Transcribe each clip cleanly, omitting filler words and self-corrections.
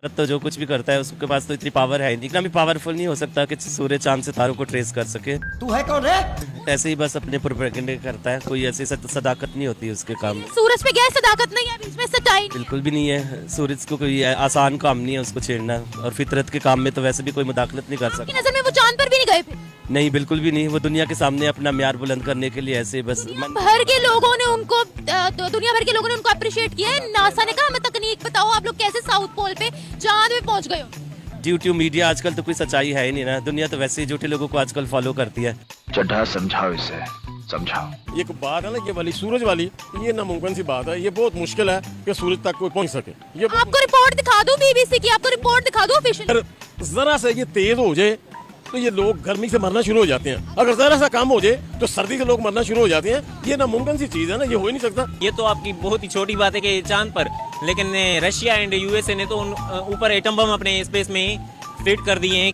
तो जो कुछ भी करता है उसके पास तो इतनी पावर है नहीं, इतना भी पावरफुल नहीं हो सकता कि सूर्य चांद सितारों को ट्रेस कर सके। तू है कौन रे? ऐसे ही बस अपने प्रोपेगेंडे करता है, कोई ऐसी सदाकत नहीं होती उसके काम में। सूरज पे क्या है, सदाकत नहीं है, बीच में सच्चाई नहीं है। बिल्कुल भी नहीं है, सूरज को कोई आसान काम नहीं है उसको छेड़ना, और फितरत के काम में तो वैसे भी कोई मुदाखलत नहीं कर आपकी सकता। नजर में वो चांद पर भी नहीं गए फिर? नहीं, बिल्कुल भी नहीं। वो दुनिया के सामने अपना म्यार बुलंद करने के लिए ऐसे बस भर के लोगों ने उनको दुनिया भर के लोगों ने उनको अप्रिशिएट किया है। नासा ने कहा हमें तकनीक बताओ, आप लोग कैसे साउथ पोल पे चांद में पहुंच गए हो। ड्यू टू मीडिया आजकल तो कोई सच्चाई है ही नहीं ना, दुनिया तो वैसे ही झूठे लोगों को आजकल फॉलो करती है। चड्ढा समझाओ इसे, समझाओ। ये बात है ना, ये वाली सूरज वाली, ये नामुमकिन सी बात है। ये बहुत मुश्किल है कि सूरज तक कोई पहुंच सके। ये आपको रिपोर्ट दिखा दूं बीबीसी की, आपको रिपोर्ट दिखा दूं ऑफिशियल। जरा सा ये तेज हो जाए तो ये लोग गर्मी से मरना शुरू हो जाते हैं, अगर जरा सा कम हो जाए तो सर्दी से लोग मरना शुरू हो जाते हैं। ये नामुमकिन सी चीज है ना, ये हो ही नहीं सकता। ये तो आपकी बहुत ही छोटी बात है कि चांद पर, लेकिन रशिया एंड यूएसए ने तो ऊपर एटम बम अपने स्पेस में फिट कर दिए हैं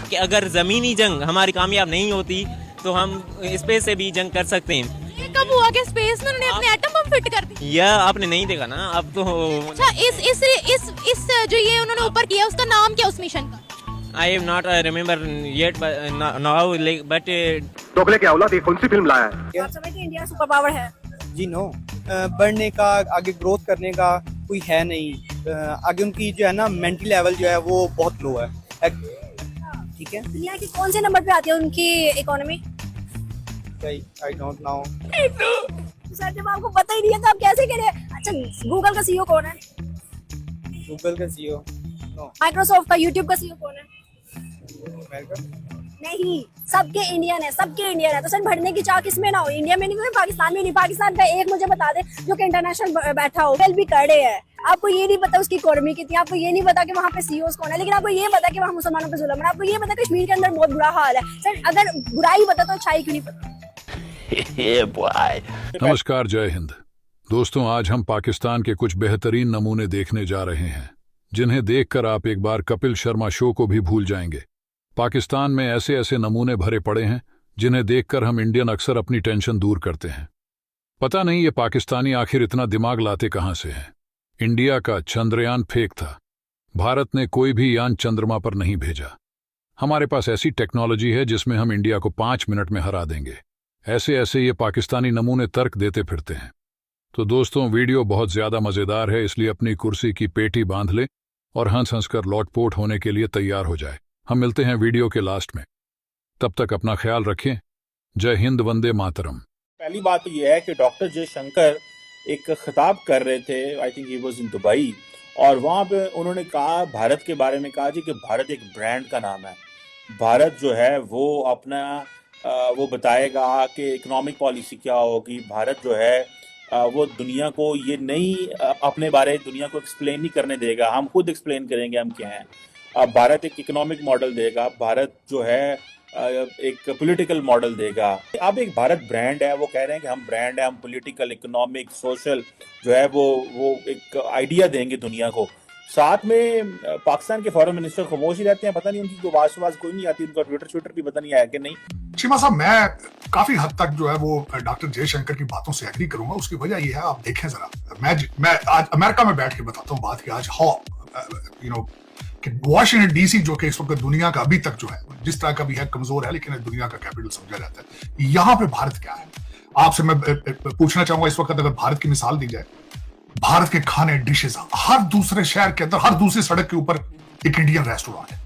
कि अगर जमीनी जंग हमारी कामयाब नहीं होती तो हम स्पेस से भी जंग कर सकते हैं। ये कब हुआ कि स्पेस में उन्होंने अपने एटम बम फिट कर दिए? यह आपने नहीं देखा ना अब तो। अच्छा, इस जो ये उन्होंने ऊपर किया उसका नाम क्या उस मिशन का? I am not remember yet now but दोगले क्या औलाद, कौन सी फिल्म लाया है? आप समझते हैं इंडिया सुपर पावर है? जी नो, बढ़ने का, आगे ग्रोथ करने का कोई है नहीं। आगे उनकी जो है ना मेंटल लेवल जो है वो बहुत लो है। ठीक है, दुनिया के कौन से नंबर पे आती है उनकी economy? I don't know. Sir जब आपको पता ही नहीं है तो आप कैसे कह रहे हैं? अच्छा, गूगल का सीईओ कौन है? गूगल का सीईओ नो। माइक्रोसॉफ्ट का, यूट्यूब का सीईओ कौन है? अमेरिका। नहीं, सबके इंडियन है, सबके इंडियन है। तो सर बढ़ने की चाह किसमें ना हो? इंडिया में नहीं तो पाकिस्तान में नहीं। पाकिस्तान का एक मुझे बता दे जो कि इंटरनेशनल बैठा हो, वेल भी करे है। आपको ये नहीं पता उसकी इकोनॉमी कितनी, आपको ये नहीं पता कि वहाँ पे सीईओ कौन है, लेकिन आपको ये पता कि वहाँ मुसलमानों पे जुल्म है, आपको ये पता कि कश्मीर के अंदर बहुत बुरा हाल है। सर अगर बुराई पता तो अच्छाई क्यों नहीं पता? नमस्कार, जय हिंद दोस्तों। आज हम पाकिस्तान के कुछ बेहतरीन नमूने देखने जा रहे हैं जिन्हें देखकर आप एक बार कपिल शर्मा शो को भी भूल जाएंगे। पाकिस्तान में ऐसे ऐसे नमूने भरे पड़े हैं जिन्हें देखकर हम इंडियन अक्सर अपनी टेंशन दूर करते हैं। पता नहीं ये पाकिस्तानी आखिर इतना दिमाग लाते कहां से हैं। इंडिया का चंद्रयान फेक था, भारत ने कोई भी यान चंद्रमा पर नहीं भेजा। हमारे पास ऐसी टेक्नोलॉजी है जिसमें हम इंडिया को 5 मिनट में हरा देंगे। ऐसे ऐसे ये पाकिस्तानी नमूने तर्क देते फिरते हैं। तो दोस्तों, वीडियो बहुत ज्यादा मजेदार है, इसलिए अपनी कुर्सी की पेटी बांध ले और हंस हंस कर लौटपोट होने के लिए तैयार हो जाए। हम मिलते हैं वीडियो के लास्ट में, तब तक अपना ख्याल रखें। जय हिंद, वंदे मातरम। पहली बात तो यह है कि डॉक्टर जयशंकर एक खिताब कर रहे थे, I think he was in Dubai, और वहाँ पे उन्होंने कहा, भारत के बारे में कहा जी कि भारत एक ब्रांड का नाम है। भारत जो है वो अपना वो बताएगा कि इकोनॉमिक पॉलिसी क्या होगी। भारत जो है वो दुनिया को ये नहीं अपने बारे दुनिया को एक्सप्लेन नहीं करने देगा, हम खुद एक्सप्लेन करेंगे हम क्या हैं। भारत एक इकोनॉमिक मॉडल देगा, भारत जो है एक पॉलिटिकल मॉडल देगा। अब एक भारत ब्रांड है, वो कह रहे हैं कि हम ब्रांड है, हम पॉलिटिकल, इकोनॉमिक, सोशल जो है वो एक आइडिया देंगे दुनिया को। साथ में पाकिस्तान के फॉरेन मिनिस्टर खामोश ही रहते हैं, पता नहीं उनकी कोई आवाज कोई नहीं आती, उनका ट्विटर भी पता नहीं आया कि नहीं। चीमा साहब, मैं काफी हद तक जो है वो डॉक्टर जयशंकर की बातों से एग्री करूंगा। उसकी वजह यह है, आप देखें जरा, मैं आज अमेरिका में बैठ के बताता हूँ बात कि आज कि वाशिंगटन डीसी जो कि इस वक्त दुनिया का अभी तक जो है जिस तरह का भी है कमजोर है, लेकिन दुनिया का कैपिटल समझा जाता है। यहाँ पे भारत क्या है, आपसे मैं पूछना चाहूंगा इस वक्त, अगर भारत की मिसाल दी जाए, भारत के खाने डिशेज हर दूसरे शहर के अंदर, हर दूसरी सड़क के ऊपर एक इंडियन रेस्टोरेंट है।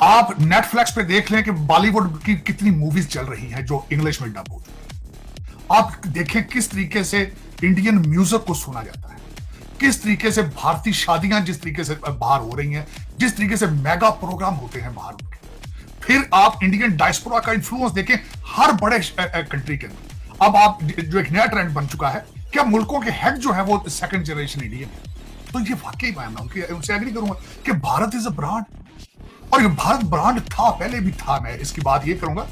आप नेटफ्लिक्स पे देख लें कि बॉलीवुड की कितनी मूवीज चल रही हैं जो इंग्लिश में डब होती है। आप देखें किस तरीके से इंडियन म्यूजिक को सुना जाता है, किस तरीके से भारतीय शादियां जिस तरीके से बाहर हो रही हैं, जिस तरीके से मेगा प्रोग्राम होते हैं बाहर उनके। फिर आप इंडियन डायस्पोरा का इन्फ्लुएंस देखें हर बड़े कंट्री के अंदर। अब आप जो एक नया ट्रेंड बन चुका है, क्या मुल्कों के हेड जो है वो सेकंड जनरेशन इंडियन है। तो ये वाकई मैं उनसे एग्री करूंगा कि भारत इज अ ब्रांड, और ये भारत ब्रांड था, पहले भी था। मैं इसकी बात ये करूंगा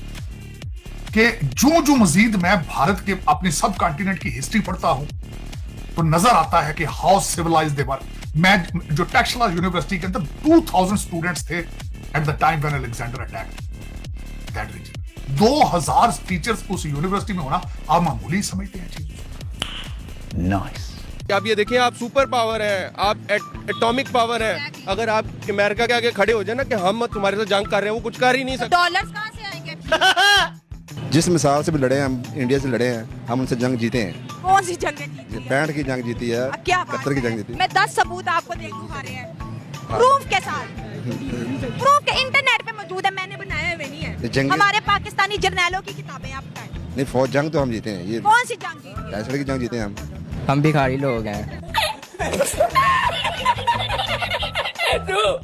कि जो मजीद मैं भारत के अपने सब कॉन्टिनेंट की हिस्ट्री पढ़ता हूं तो नजर आता है कि हाउ सिविलाइज दे वर। मैं जो टेक्सला यूनिवर्सिटी के अंदर 2000 स्टूडेंट्स थे at the time when Alexander attacked that region. 2000 teachers उस यूनिवर्सिटी में होना आप मामूली समझते हैं चीज। नाइस। आप ये देखिए, आप सुपर पावर है, आप एटॉमिक पावर है। अगर आप अमेरिका के आगे खड़े हो जाए ना कि हम तुम्हारे साथ जंग कर रहे हैं, वो कुछ कर ही नहीं सकते। डॉलर्स कहाँ से आएंगे? जिस मिसाल से भी लड़े हैं, हम इंडिया से लड़े हैं, हम उनसे जंग जीते हैं। कौन सी जंग जीती है? 65 की जंग जीती है, क्या 71 की जंग जीती है। मैं 10 सबूत आपको दे दूं हमारे हैं, प्रूफ के साथ, प्रूफ के इंटरनेट पे मौजूद है, मैंने बनाया हुए नहीं है। हमारे पाकिस्तानी जर्नैलों की किताबें आप बताएं। नहीं, फौज जंग तो हम जीते हैं। ये कौन सी जंग जीती है? 65 की जंग जीते हैं हम भिखारी लोग हैं।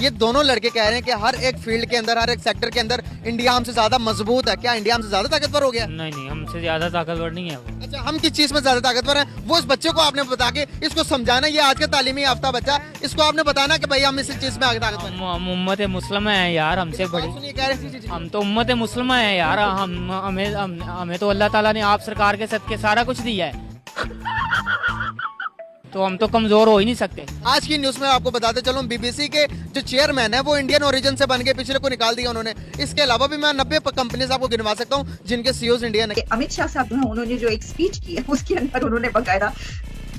ये दोनों लड़के कह रहे हैं कि हर एक फील्ड के अंदर, हर एक सेक्टर के अंदर इंडिया हमसे ज्यादा मजबूत है। क्या इंडिया हमसे ज्यादा ताकतवर हो गया? नहीं, हमसे ज्यादा ताकतवर नहीं है वो। अच्छा, हम किस चीज में ज्यादा ताकतवर हैं? वो इस बच्चे को आपने बता के इसको समझाना, ये आज का तालीमी याफ्ता बच्चा, इसको आपने बताना कि भाई हम इस चीज में आगे ताकतवर हैं। हम उम्मत मुस्लिम है यार, हमसे बड़ी। हम तो उम्मत मुस्लिम है यार, हमें तो अल्लाह ताला ने आप सरकार के सदके सारा कुछ दिया है, तो हम तो कमजोर हो ही नहीं सकते। आज की न्यूज में आपको बताते चलूं, बीबीसी के जो चेयरमैन है वो इंडियन ओरिजिन से बन के पिछले को निकाल दिया उन्होंने। इसके अलावा भी मैं 90 कंपनीज आपको गिनवा सकता हूं जिनके सीईओज इंडियन है। अमित शाह साहब जो है, उन्होंने जो एक स्पीच की है उसके अंदर उन्होंने बकायदा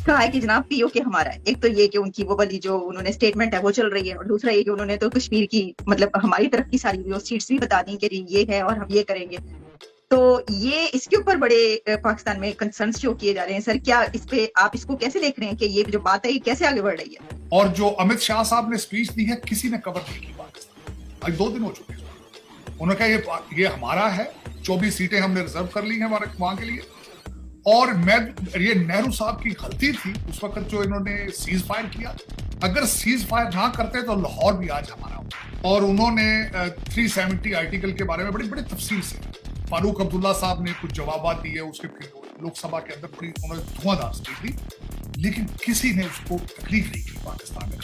कहा है कि जनाब पीओके हमारा है। एक तो ये कि उनकी वो वाली जो उन्होंने स्टेटमेंट है वो चल रही है, और दूसरा ये कि उन्होंने तो कश्मीर की मतलब हमारी तरफ की सारी जो सीट्स भी बता दी कि ये है और हम ये करेंगे। तो ये इसके ऊपर बड़े पाकिस्तान में कंसर्न्स शो किए जा रहे हैं। सर, क्या इस पे आप इसको कैसे देख रहे हैं कि ये जो बात है ये कैसे आगे बढ़ रही है? और जो अमित शाह साहब ने स्पीच दी है, किसी ने कवर नहीं की पाकिस्तान। आज 2 दिन हो चुके हैं। उन्होंने कहा ये हमारा है, 24 सीटें हमने रिजर्व कर ली हैं हमारे वहां के लिए। और ये नेहरू साहब की गलती थी उस वक्त जो इन्होंने सीज फायर किया। अगर सीज फायर ना करते तो लाहौर भी आज हमारा होता। और उन्होंने 370 आर्टिकल के बारे में बड़ी बड़ी तफसील से फारूक अब्दुल्ला साहब ने कुछ जवाब दिए, उसके फिर लोकसभा के अंदर बड़ी उन्होंने धुआंधार स्पीच दी, लेकिन किसी ने उसको तकलीफ नहीं की पाकिस्तान में।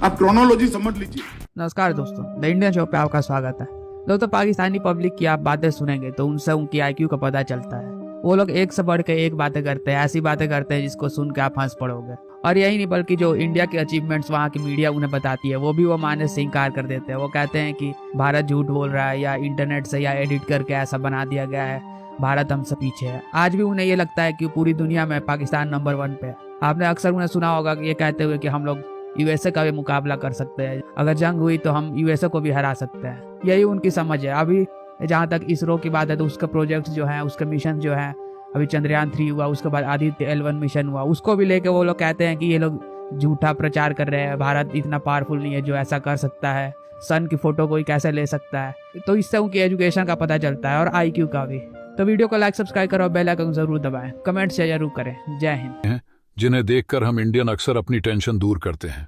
आप क्रोनोलॉजी समझ लीजिए। नमस्कार दोस्तों, द इंडियन शो पे आपका स्वागत है। दोस्तों, पाकिस्तानी पब्लिक की आप बातें सुनेंगे तो उनसे उनकी आईक्यू का पता चलता है। वो लोग एक से बढ़ के एक बातें करते हैं, ऐसी बातें करते हैं जिसको सुन के आप हंस पड़ोगे। और यही नहीं बल्कि जो इंडिया के अचीवमेंट्स वहाँ की मीडिया उन्हें बताती है वो भी वो मानने से इंकार कर देते हैं। वो कहते हैं कि भारत झूठ बोल रहा है, या इंटरनेट से या एडिट करके ऐसा बना दिया गया है, भारत हमसे पीछे है। आज भी उन्हें ये लगता है कि पूरी दुनिया में पाकिस्तान नंबर 1 पे है। आपने अक्सर उन्हें सुना होगा कि ये कहते हुए कि हम लोग यूएसए का भी मुकाबला कर सकते हैं, अगर जंग हुई तो हम यूएसए को भी हरा सकते हैं। यही उनकी समझ है। अभी जहाँ तक इसरो की बात है तो उसका प्रोजेक्ट जो है, उसका मिशन जो है, अभी चंद्रयान 3 हुआ, उसके बाद आदित्य L1 मिशन हुआ, उसको भी लेके वो लोग कहते हैं कि ये लोग झूठा प्रचार कर रहे हैं, भारत इतना पावरफुल नहीं है जो ऐसा कर सकता है, सन की फोटो कोई कैसे ले सकता है। तो इससे उनकी एजुकेशन का पता चलता है और आईक्यू का भी। तो वीडियो को लाइक, सब्सक्राइब करो और बेल आइकन जरूर दबाएं, कमेंट शेयर जरूर करें। जय हिंद। जिन्हें देखकर हम इंडियन अक्सर अपनी टेंशन दूर करते हैं।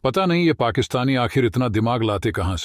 पता नहीं ये पाकिस्तानी आखिर इतना दिमाग लाते कहां से।